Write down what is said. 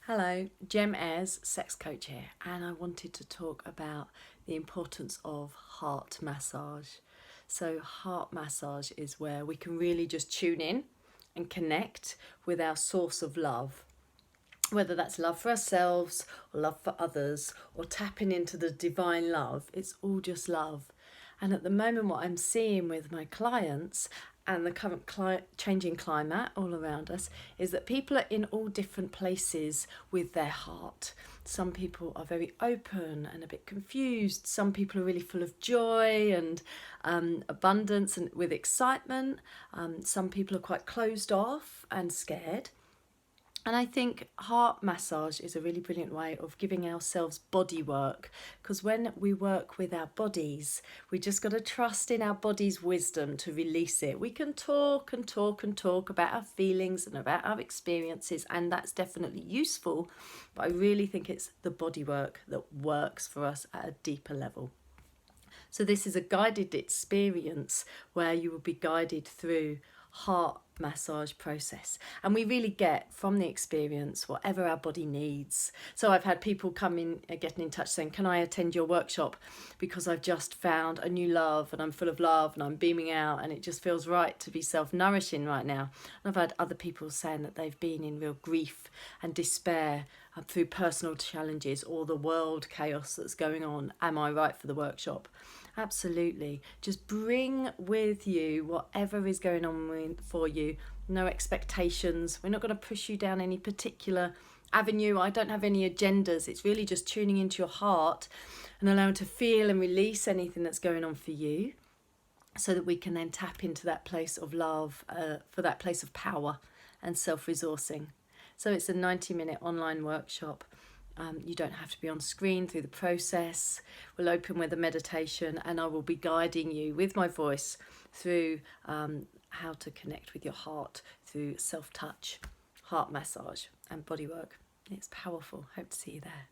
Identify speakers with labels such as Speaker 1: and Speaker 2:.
Speaker 1: Hello, Jem Ayres, sex coach here, and I wanted to talk about the importance of heart massage. So, heart massage is where we can really just tune in and connect with our source of love, whether that's love for ourselves or love for others or tapping into the divine love. It's all just love. And at the moment, what I'm seeing with my clients and the current changing climate all around us is that people are in all different places with their heart. Some people are very open and a bit confused. Some people are really full of joy and abundance and with excitement. Some people are quite closed off and scared. And I think heart massage is a really brilliant way of giving ourselves body work, because when we work with our bodies, we just got to trust in our body's wisdom to release it. We can talk and talk and talk about our feelings and about our experiences, and that's definitely useful, but I really think it's the body work that works for us at a deeper level. So this is a guided experience where you will be guided through heart massage process, and we really get from the experience whatever our body needs. So I've had people come in getting in touch saying, can I attend your workshop because I've just found a new love and I'm full of love and I'm beaming out and it just feels right to be self-nourishing right now. And I've had other people saying that they've been in real grief and despair through personal challenges or the world chaos that's going on. Am I right for the workshop? Absolutely. Just bring with you whatever is going on for you. No expectations. We're not going to push you down any particular avenue. I don't have any agendas. It's really just tuning into your heart and allowing to feel and release anything that's going on for you, so that we can then tap into that place of love, for that place of power and self-resourcing. So it's a 90-minute online workshop. You don't have to be on screen through the process. We'll open with a meditation and I will be guiding you with my voice through how to connect with your heart through self-touch, heart massage and bodywork. It's powerful. Hope to see you there.